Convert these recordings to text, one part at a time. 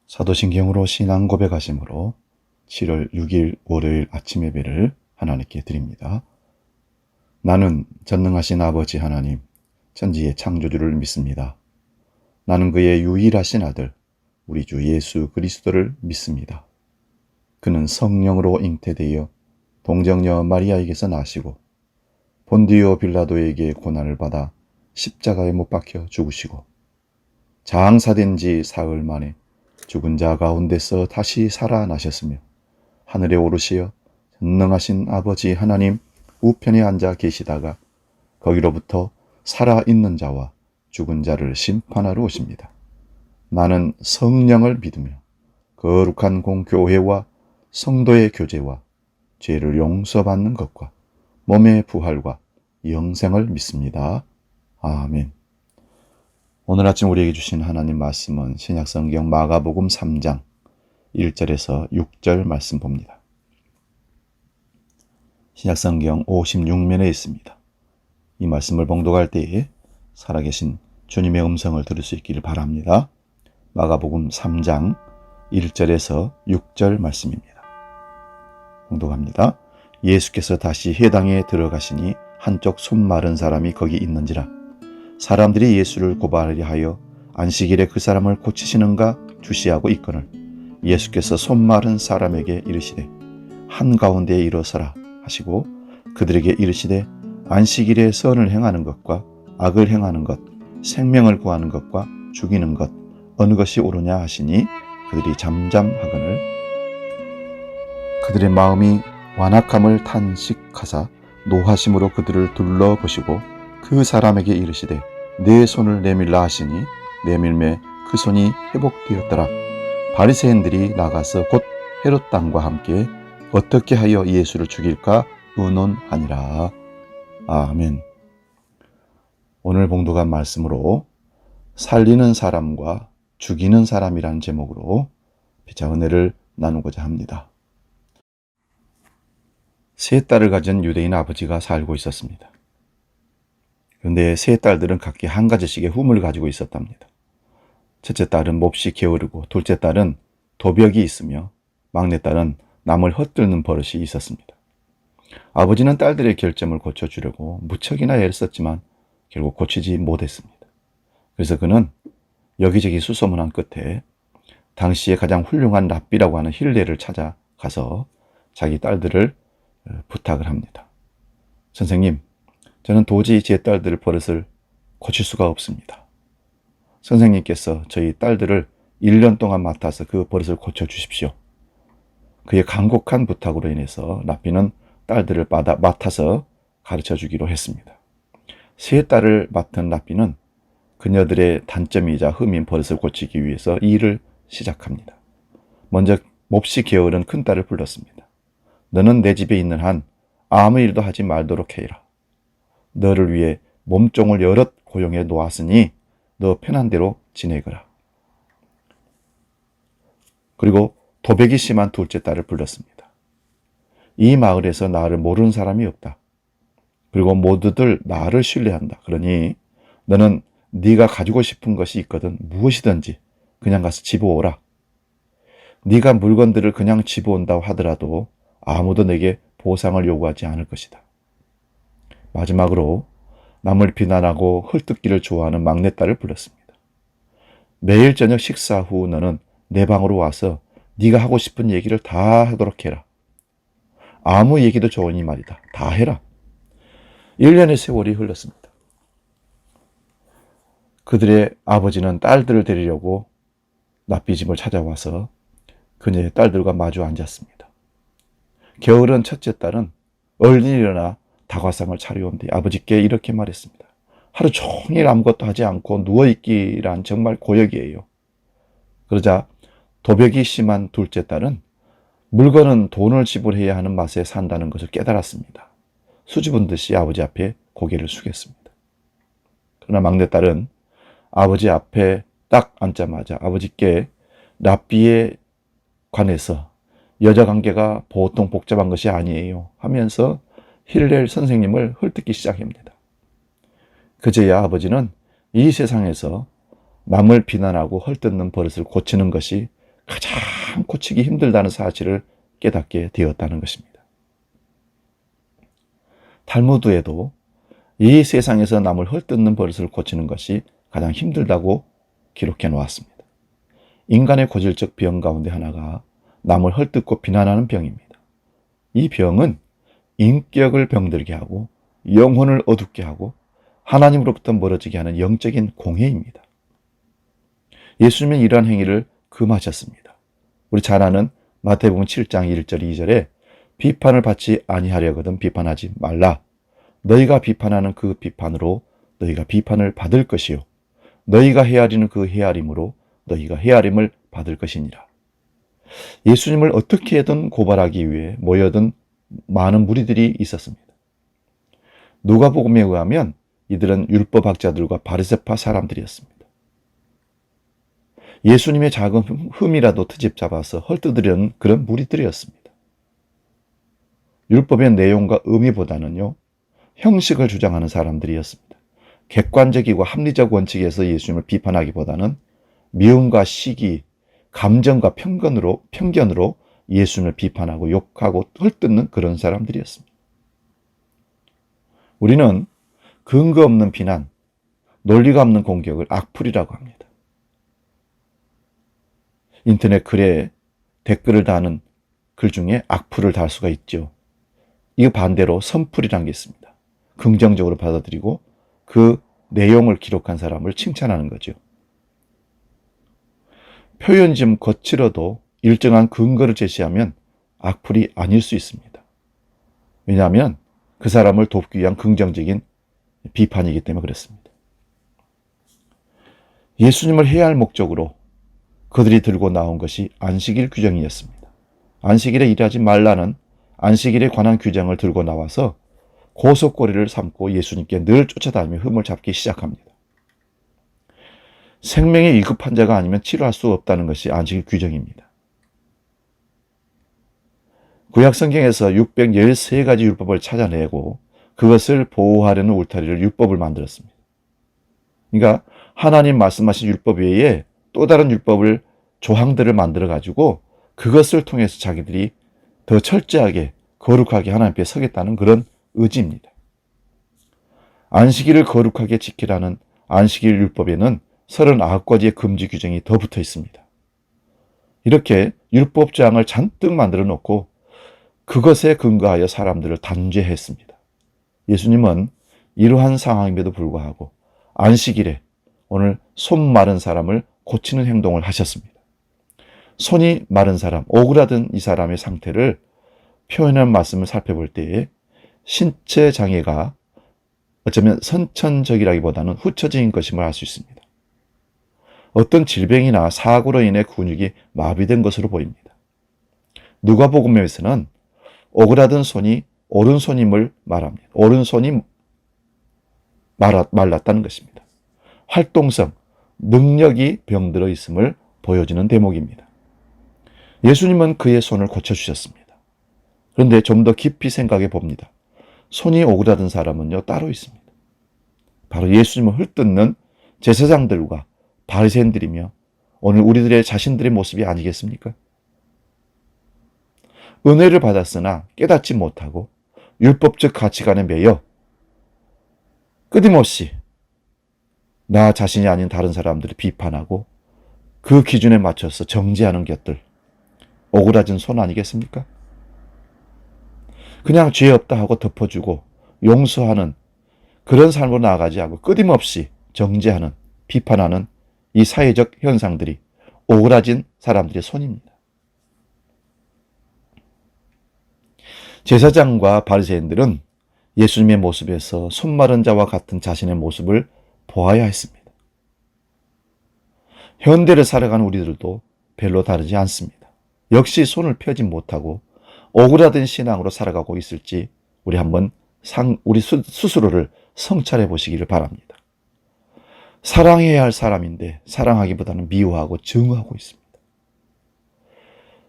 사도신경으로 신앙 고백하심으로 7월 6일 월요일 아침 예배를 하나님께 드립니다. 나는 전능하신 아버지 하나님, 천지의 창조주를 믿습니다. 나는 그의 유일하신 아들, 우리 주 예수 그리스도를 믿습니다. 그는 성령으로 잉태되어 동정녀 마리아에게서 나시고 본디오 빌라도에게 고난을 받아 십자가에 못 박혀 죽으시고 장사된 지 사흘 만에 죽은 자 가운데서 다시 살아나셨으며 하늘에 오르시어 전능하신 아버지 하나님 우편에 앉아 계시다가 거기로부터 살아있는 자와 죽은 자를 심판하러 오십니다. 나는 성령을 믿으며 거룩한 공교회와 성도의 교제와 죄를 용서받는 것과 몸의 부활과 영생을 믿습니다. 아멘. 오늘 아침 우리에게 주신 하나님 말씀은 신약성경 마가복음 3장 1절에서 6절 말씀 봅니다. 신약성경 56면에 있습니다. 이 말씀을 봉독할 때에 살아계신 주님의 음성을 들을 수 있기를 바랍니다. 마가복음 3장 1절에서 6절 말씀입니다. 봉독합니다. 예수께서 다시 회당에 들어가시니 한쪽 손 마른 사람이 거기 있는지라. 사람들이 예수를 고발하려 하여 안식일에 그 사람을 고치시는가 주시하고 있거늘 예수께서 손 마른 사람에게 이르시되 한가운데에 일어서라 하시고 그들에게 이르시되 안식일에 선을 행하는 것과 악을 행하는 것, 생명을 구하는 것과 죽이는 것 어느 것이 옳으냐 하시니 그들이 잠잠하거늘 그들의 마음이 완악함을 탄식하사 노하심으로 그들을 둘러보시고 그 사람에게 이르시되 내 손을 내밀라 하시니 내밀매 그 손이 회복되었더라. 바리새인들이 나가서 곧 헤롯 당과 함께 어떻게 하여 예수를 죽일까 의논하니라. 아멘. 오늘 봉독한 말씀으로 살리는 사람과 죽이는 사람이라는 제목으로 피차 은혜를 나누고자 합니다. 세 딸을 가진 유대인 아버지가 살고 있었습니다. 그런데 세 딸들은 각기 한 가지씩의 흠을 가지고 있었답니다. 첫째 딸은 몹시 게으르고 둘째 딸은 도벽이 있으며 막내 딸은 남을 헛들는 버릇이 있었습니다. 아버지는 딸들의 결점을 고쳐주려고 무척이나 애를 썼지만 결국 고치지 못했습니다. 그래서 그는 여기저기 수소문한 끝에 당시에 가장 훌륭한 랍비라고 하는 힐레를 찾아가서 자기 딸들을 부탁을 합니다. 선생님, 저는 도저히 제 딸들 버릇을 고칠 수가 없습니다. 선생님께서 저희 딸들을 1년 동안 맡아서 그 버릇을 고쳐주십시오. 그의 간곡한 부탁으로 인해서 랍비는 딸들을 맡아서 가르쳐주기로 했습니다. 세 딸을 맡은 랍비는 그녀들의 단점이자 흠인 버릇을 고치기 위해서 이 일을 시작합니다. 먼저 몹시 게으른 큰딸을 불렀습니다. 너는 내 집에 있는 한 아무 일도 하지 말도록 해라. 너를 위해 몸종을 여럿 고용해 놓았으니 너 편한 대로 지내거라. 그리고 도백이 심한 둘째 딸을 불렀습니다. 이 마을에서 나를 모르는 사람이 없다. 그리고 모두들 나를 신뢰한다. 그러니 너는 네가 가지고 싶은 것이 있거든 무엇이든지 그냥 가서 집어오라. 네가 물건들을 그냥 집어온다고 하더라도 아무도 내게 보상을 요구하지 않을 것이다. 마지막으로 남을 비난하고 헐뜯기를 좋아하는 막내딸을 불렀습니다. 매일 저녁 식사 후 너는 내 방으로 와서 네가 하고 싶은 얘기를 다 하도록 해라. 아무 얘기도 좋으니 말이다. 다 해라. 1년의 세월이 흘렀습니다. 그들의 아버지는 딸들을 데리려고 랍비 집을 찾아와서 그녀의 딸들과 마주 앉았습니다. 게으른 첫째 딸은 얼른 일어나 다과상을 차려온 뒤 아버지께 이렇게 말했습니다. 하루 종일 아무것도 하지 않고 누워있기란 정말 고역이에요. 그러자 도벽이 심한 둘째 딸은 물건은 돈을 지불해야 하는 맛에 산다는 것을 깨달았습니다. 수줍은 듯이 아버지 앞에 고개를 숙였습니다. 그러나 막내딸은 아버지 앞에 딱 앉자마자 아버지께 랍비에 관해서 여자 관계가 보통 복잡한 것이 아니에요 하면서 힐렐 선생님을 헐뜯기 시작합니다. 그제야 아버지는 이 세상에서 남을 비난하고 헐뜯는 버릇을 고치는 것이 가장 고치기 힘들다는 사실을 깨닫게 되었다는 것입니다. 탈무드에도 이 세상에서 남을 헐뜯는 버릇을 고치는 것이 가장 힘들다고 기록해 놓았습니다. 인간의 고질적 병 가운데 하나가 남을 헐뜯고 비난하는 병입니다. 이 병은 인격을 병들게 하고 영혼을 어둡게 하고 하나님으로부터 멀어지게 하는 영적인 공해입니다. 예수님은 이러한 행위를 금하셨습니다. 우리 잘 아는 마태복음 7장 1절 2절에 비판을 받지 아니하려거든 비판하지 말라. 너희가 비판하는 그 비판으로 너희가 비판을 받을 것이요 너희가 헤아리는 그 헤아림으로 너희가 헤아림을 받을 것이니라. 예수님을 어떻게든 고발하기 위해 모여든 많은 무리들이 있었습니다. 누가복음에 의하면 이들은 율법학자들과 바리새파 사람들이었습니다. 예수님의 작은 흠이라도 트집 잡아서 헐뜯으려는 그런 무리들이었습니다. 율법의 내용과 의미보다는요, 형식을 주장하는 사람들이었습니다. 객관적이고 합리적 원칙에서 예수님을 비판하기보다는 미움과 시기, 감정과 편견으로 예수님을 비판하고 욕하고 헐뜯는 그런 사람들이었습니다. 우리는 근거 없는 비난, 논리가 없는 공격을 악플이라고 합니다. 인터넷 글에 댓글을 다는 글 중에 악플을 달 수가 있죠. 이 반대로 선플이라는 게 있습니다. 긍정적으로 받아들이고 그 내용을 기록한 사람을 칭찬하는 거죠. 표현이 좀 거칠어도 일정한 근거를 제시하면 악플이 아닐 수 있습니다. 왜냐하면 그 사람을 돕기 위한 긍정적인 비판이기 때문에 그렇습니다. 예수님을 해야 할 목적으로 그들이 들고 나온 것이 안식일 규정이었습니다. 안식일에 일하지 말라는 안식일에 관한 규정을 들고 나와서 고속고리를 삼고 예수님께 늘 쫓아다니며 흠을 잡기 시작합니다. 생명이 위급한 자가 아니면 치료할 수 없다는 것이 안식일 규정입니다. 구약성경에서 613가지 율법을 찾아내고 그것을 보호하려는 울타리를 율법을 만들었습니다. 그러니까 하나님 말씀하신 율법 외에 또 다른 율법을 조항들을 만들어 가지고 그것을 통해서 자기들이 더 철저하게 거룩하게 하나님께 서겠다는 그런 의지입니다. 안식일을 거룩하게 지키라는 안식일 율법에는 39가지의 금지 규정이 더 붙어 있습니다. 이렇게 율법 조항을 잔뜩 만들어 놓고 그것에 근거하여 사람들을 단죄했습니다. 예수님은 이러한 상황임에도 불구하고 안식일에 오늘 손 마른 사람을 고치는 행동을 하셨습니다. 손이 마른 사람, 오그라든 이 사람의 상태를 표현한 말씀을 살펴볼 때에 신체 장애가 어쩌면 선천적이라기보다는 후천적인 것임을 알 수 있습니다. 어떤 질병이나 사고로 인해 근육이 마비된 것으로 보입니다. 누가복음에서는 오그라든 손이 오른손임을 말합니다. 오른손이 말랐다는 것입니다. 활동성, 능력이 병들어 있음을 보여주는 대목입니다. 예수님은 그의 손을 고쳐주셨습니다. 그런데 좀 더 깊이 생각해 봅니다. 손이 오그라든 사람은요 따로 있습니다. 바로 예수님을 헐뜯는 제사장들과 바리새인들이며 오늘 우리들의 자신들의 모습이 아니겠습니까? 은혜를 받았으나 깨닫지 못하고 율법적 가치관에 매여 끊임없이 나 자신이 아닌 다른 사람들을 비판하고 그 기준에 맞춰서 정죄하는 것들, 오그라진 손 아니겠습니까? 그냥 죄 없다 하고 덮어주고 용서하는 그런 삶으로 나아가지 않고 끊임없이 정죄하는, 비판하는 이 사회적 현상들이 오그라진 사람들의 손입니다. 제사장과 바리새인들은 예수님의 모습에서 손 마른 자와 같은 자신의 모습을 보아야 했습니다. 현대를 살아가는 우리들도 별로 다르지 않습니다. 역시 손을 펴지 못하고 오그라든 신앙으로 살아가고 있을지 우리 한번 우리 스스로를 성찰해 보시기를 바랍니다. 사랑해야 할 사람인데 사랑하기보다는 미워하고 증오하고 있습니다.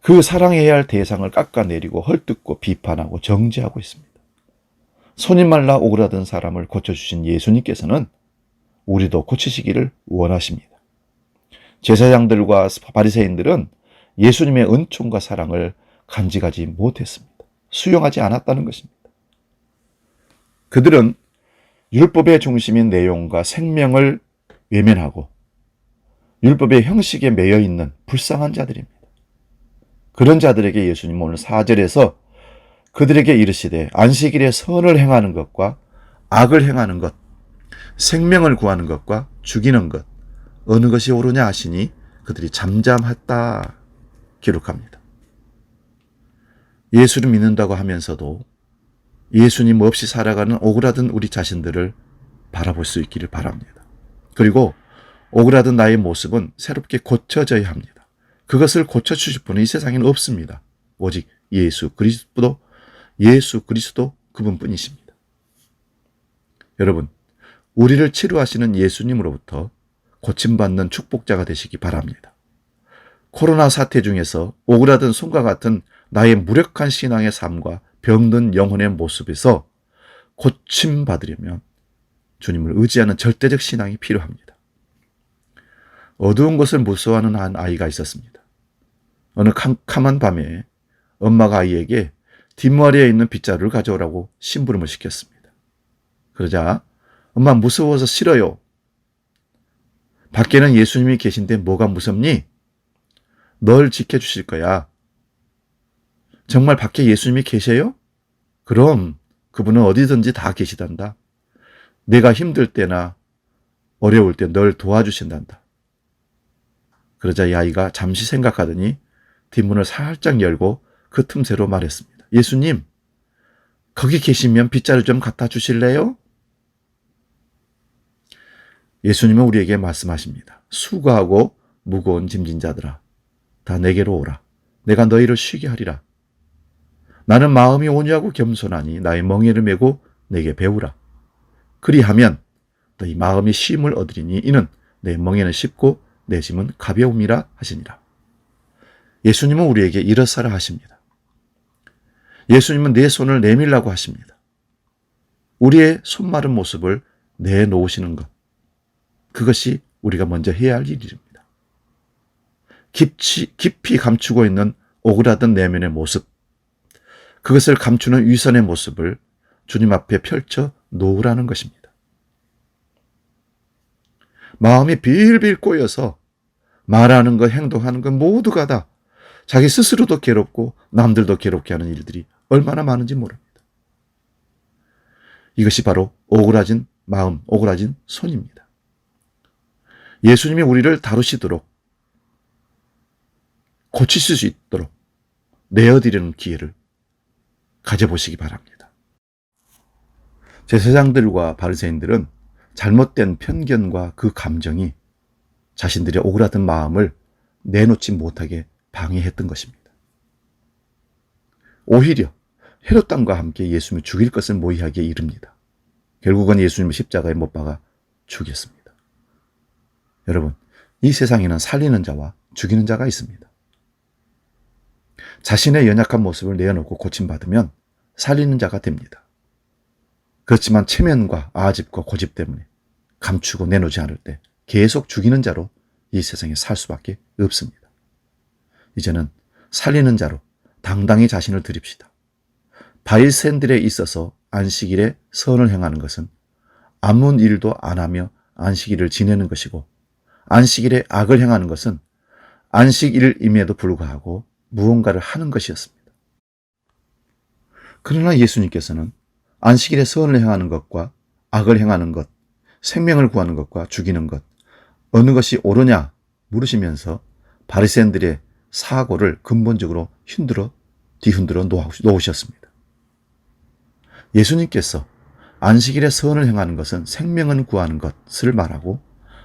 그 사랑해야 할 대상을 깎아내리고 헐뜯고 비판하고 정죄하고 있습니다. 손이 말라 오그라든 사람을 고쳐주신 예수님께서는 우리도 고치시기를 원하십니다. 제사장들과 바리새인들은 예수님의 은총과 사랑을 간직하지 못했습니다. 수용하지 않았다는 것입니다. 그들은 율법의 중심인 내용과 생명을 외면하고 율법의 형식에 매여 있는 불쌍한 자들입니다. 그런 자들에게 예수님은 오늘 4절에서 그들에게 이르시되 안식일에 선을 행하는 것과 악을 행하는 것, 생명을 구하는 것과 죽이는 것, 어느 것이 옳으냐 하시니 그들이 잠잠했다 기록합니다. 예수를 믿는다고 하면서도 예수님 없이 살아가는 오그라든 우리 자신들을 바라볼 수 있기를 바랍니다. 그리고 오그라든 나의 모습은 새롭게 고쳐져야 합니다. 그것을 고쳐주실 분은 이 세상에는 없습니다. 오직 예수 그리스도 그분뿐이십니다. 여러분, 우리를 치료하시는 예수님으로부터 고침받는 축복자가 되시기 바랍니다. 코로나 사태 중에서 오그라든 손과 같은 나의 무력한 신앙의 삶과 병든 영혼의 모습에서 고침받으려면 주님을 의지하는 절대적 신앙이 필요합니다. 어두운 것을 무서워하는 한 아이가 있었습니다. 어느 캄캄한 밤에 엄마가 아이에게 뒷머리에 있는 빗자루를 가져오라고 심부름을 시켰습니다. 그러자 엄마 무서워서 싫어요. 밖에는 예수님이 계신데 뭐가 무섭니? 널 지켜주실 거야. 정말 밖에 예수님이 계세요? 그럼 그분은 어디든지 다 계시단다. 내가 힘들 때나 어려울 때 널 도와주신단다. 그러자 이 아이가 잠시 생각하더니 뒷문을 살짝 열고 그 틈새로 말했습니다. 예수님, 거기 계시면 빗자루 좀 갖다 주실래요? 예수님은 우리에게 말씀하십니다. 수고하고 무거운 짐진 자들아, 다 내게로 오라. 내가 너희를 쉬게 하리라. 나는 마음이 온유하고 겸손하니 나의 멍에를 메고 내게 배우라. 그리하면 너희 마음이 쉼을 얻으리니 이는 내 멍에는 쉽고 내 짐은 가벼움이라 하시니라. 예수님은 우리에게 일어서라 하십니다. 예수님은 내 손을 내밀라고 하십니다. 우리의 손마른 모습을 내놓으시는 것, 그것이 우리가 먼저 해야 할 일입니다. 깊이 감추고 있는 오그라든 내면의 모습, 그것을 감추는 위선의 모습을 주님 앞에 펼쳐 놓으라는 것입니다. 마음이 빌빌 꼬여서 말하는 것, 행동하는 것 모두가 다 자기 스스로도 괴롭고 남들도 괴롭게 하는 일들이 얼마나 많은지 모릅니다. 이것이 바로 오그라진 마음, 오그라진 손입니다. 예수님이 우리를 다루시도록 고치실 수 있도록 내어드리는 기회를 가져보시기 바랍니다. 제사장들과 바리새인들은 잘못된 편견과 그 감정이 자신들의 오그라든 마음을 내놓지 못하게 방해했던 것입니다. 오히려 헤롯 왕과 함께 예수님을 죽일 것을 모의하기에 이릅니다. 결국은 예수님을 십자가에 못 박아 죽였습니다. 여러분, 이 세상에는 살리는 자와 죽이는 자가 있습니다. 자신의 연약한 모습을 내어놓고 고침받으면 살리는 자가 됩니다. 그렇지만 체면과 아집과 고집 때문에 감추고 내놓지 않을 때 계속 죽이는 자로 이 세상에 살 수밖에 없습니다. 이제는 살리는 자로 당당히 자신을 드립시다. 바리새인들에 있어서 안식일에 선을 행하는 것은 아무 일도 안 하며 안식일을 지내는 것이고, 안식일에 악을 행하는 것은 안식일임에도 불구하고 무언가를 하는 것이었습니다. 그러나 예수님께서는 안식일에 선을 행하는 것과 악을 행하는 것, 생명을 구하는 것과 죽이는 것, 어느 것이 옳으냐 물으시면서 바리새인들의 사고를 근본적으로 뒤흔들어 놓으셨습니다. 예수님께서 안식일에 선을 행하는 것은 생명을 구하는 것을 말하고,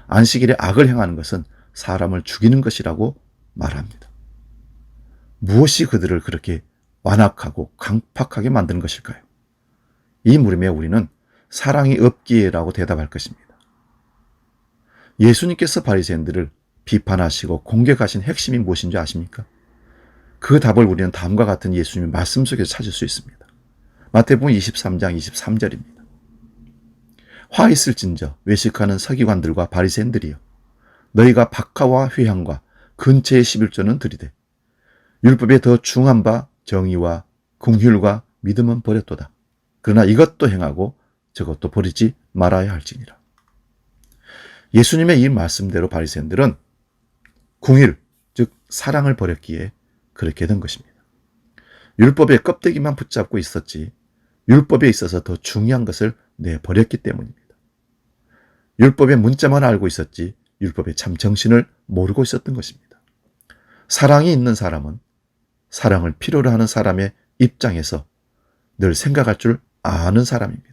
안식일에 악을 행하는 것은 사람을 죽이는 것이라고 말합니다. 무엇이 그들을 그렇게 완악하고 강팍하게 만드는 것일까요? 이 물음에 우리는 사랑이 없기에라고 대답할 것입니다. 예수님께서 바리새인들을 비판하시고 공격하신 핵심이 무엇인지 아십니까? 그 답을 우리는 다음과 같은 예수님의 말씀 속에서 찾을 수 있습니다. 마태복음 23장 23절입니다. 화 있을진저 외식하는 서기관들과 바리새인들이여, 너희가 박하와 회향과 근처의 11조는 드리되 율법에 더 중한 바 정의와 긍휼과 믿음은 버렸도다. 그러나 이것도 행하고 저것도 버리지 말아야 할지니라. 예수님의 이 말씀대로 바리새인들은 긍휼, 즉 사랑을 버렸기에 그렇게 된 것입니다. 율법의 껍데기만 붙잡고 있었지 율법에 있어서 더 중요한 것을 내버렸기 때문입니다. 율법의 문자만 알고 있었지 율법의 참 정신을 모르고 있었던 것입니다. 사랑이 있는 사람은 사랑을 필요로 하는 사람의 입장에서 늘 생각할 줄 아는 사람입니다.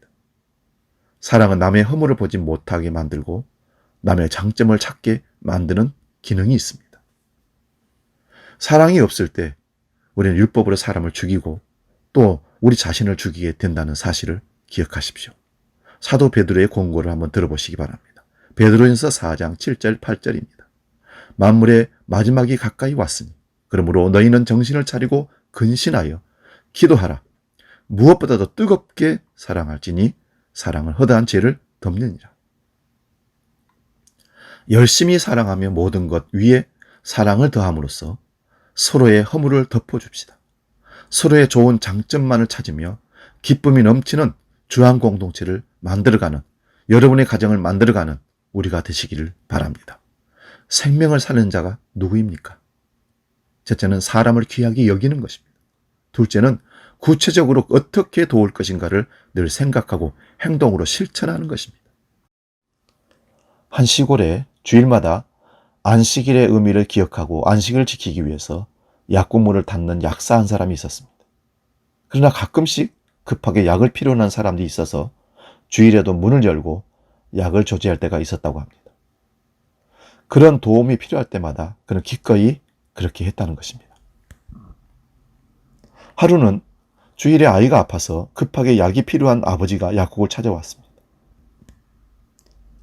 사랑은 남의 허물을 보지 못하게 만들고 남의 장점을 찾게 만드는 기능이 있습니다. 사랑이 없을 때 우리는 율법으로 사람을 죽이고 또 우리 자신을 죽이게 된다는 사실을 기억하십시오. 사도 베드로의 권고를 한번 들어보시기 바랍니다. 베드로전서 4장 7절 8절입니다. 만물의 마지막이 가까이 왔으니 그러므로 너희는 정신을 차리고 근신하여 기도하라. 무엇보다도 뜨겁게 사랑할지니 사랑은 허다한 죄를 덮느니라. 열심히 사랑하며 모든 것 위에 사랑을 더함으로써 서로의 허물을 덮어줍시다. 서로의 좋은 장점만을 찾으며 기쁨이 넘치는 주한 공동체를 만들어가는, 여러분의 가정을 만들어가는 우리가 되시기를 바랍니다. 생명을 사는 자가 누구입니까? 첫째는 사람을 귀하게 여기는 것입니다. 둘째는 구체적으로 어떻게 도울 것인가를 늘 생각하고 행동으로 실천하는 것입니다. 한 시골에 주일마다 안식일의 의미를 기억하고 안식을 지키기 위해서 약국문을 닫는 약사 한 사람이 있었습니다. 그러나 가끔씩 급하게 약을 필요로 한 사람들이 있어서 주일에도 문을 열고 약을 조제할 때가 있었다고 합니다. 그런 도움이 필요할 때마다 그는 기꺼이 그렇게 했다는 것입니다. 하루는 주일에 아이가 아파서 급하게 약이 필요한 아버지가 약국을 찾아왔습니다.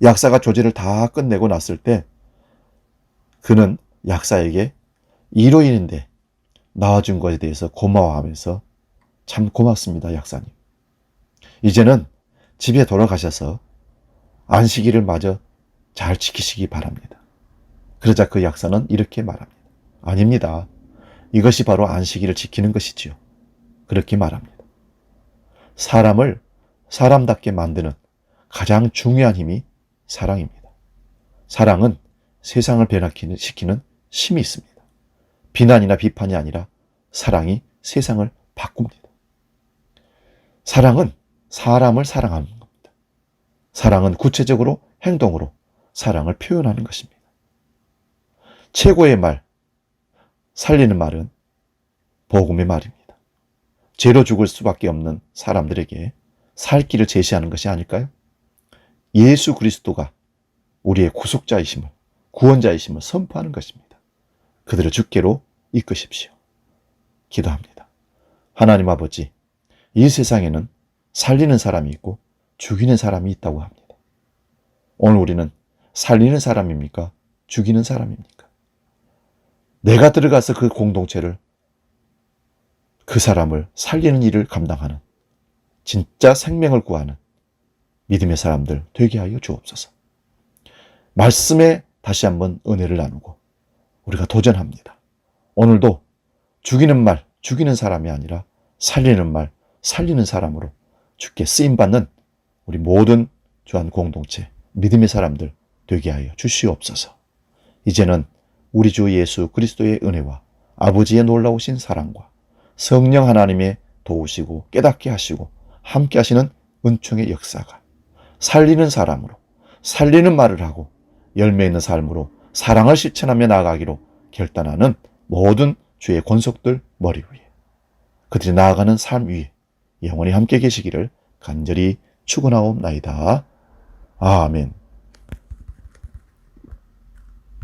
약사가 조제를 다 끝내고 났을 때 그는 약사에게 일요일인데 나와준 것에 대해서 고마워하면서 참 고맙습니다, 약사님. 이제는 집에 돌아가셔서 안식일을 마저 잘 지키시기 바랍니다. 그러자 그 약사는 이렇게 말합니다. 아닙니다. 이것이 바로 안식일을 지키는 것이지요. 그렇게 말합니다. 사람을 사람답게 만드는 가장 중요한 힘이 사랑입니다. 사랑은 세상을 변화시키는 힘이 있습니다. 비난이나 비판이 아니라 사랑이 세상을 바꿉니다. 사랑은 사람을 사랑하는 겁니다. 사랑은 구체적으로 행동으로 사랑을 표현하는 것입니다. 최고의 말, 살리는 말은 복음의 말입니다. 죄로 죽을 수밖에 없는 사람들에게 살 길을 제시하는 것이 아닐까요? 예수 그리스도가 우리의 구속자이심을, 구원자이심을 선포하는 것입니다. 그들을 주께로 이끄십시오. 기도합니다. 하나님 아버지, 이 세상에는 살리는 사람이 있고 죽이는 사람이 있다고 합니다. 오늘 우리는 살리는 사람입니까? 죽이는 사람입니까? 내가 들어가서 그 공동체를, 그 사람을 살리는 일을 감당하는, 진짜 생명을 구하는 믿음의 사람들 되게 하여 주옵소서. 말씀에 다시 한번 은혜를 나누고 우리가 도전합니다. 오늘도 죽이는 말, 죽이는 사람이 아니라 살리는 말, 살리는 사람으로 주께 쓰임받는 우리 모든 주한 공동체, 믿음의 사람들 되게 하여 주시옵소서. 이제는 우리 주 예수 그리스도의 은혜와 아버지의 놀라우신 사랑과 성령 하나님의 도우시고 깨닫게 하시고 함께 하시는 은총의 역사가 살리는 사람으로, 살리는 말을 하고 열매 있는 삶으로 사랑을 실천하며 나아가기로 결단하는 모든 주의 권속들 머리 위에, 그들이 나아가는 삶 위에 영원히 함께 계시기를 간절히 축원하옵나이다. 아멘.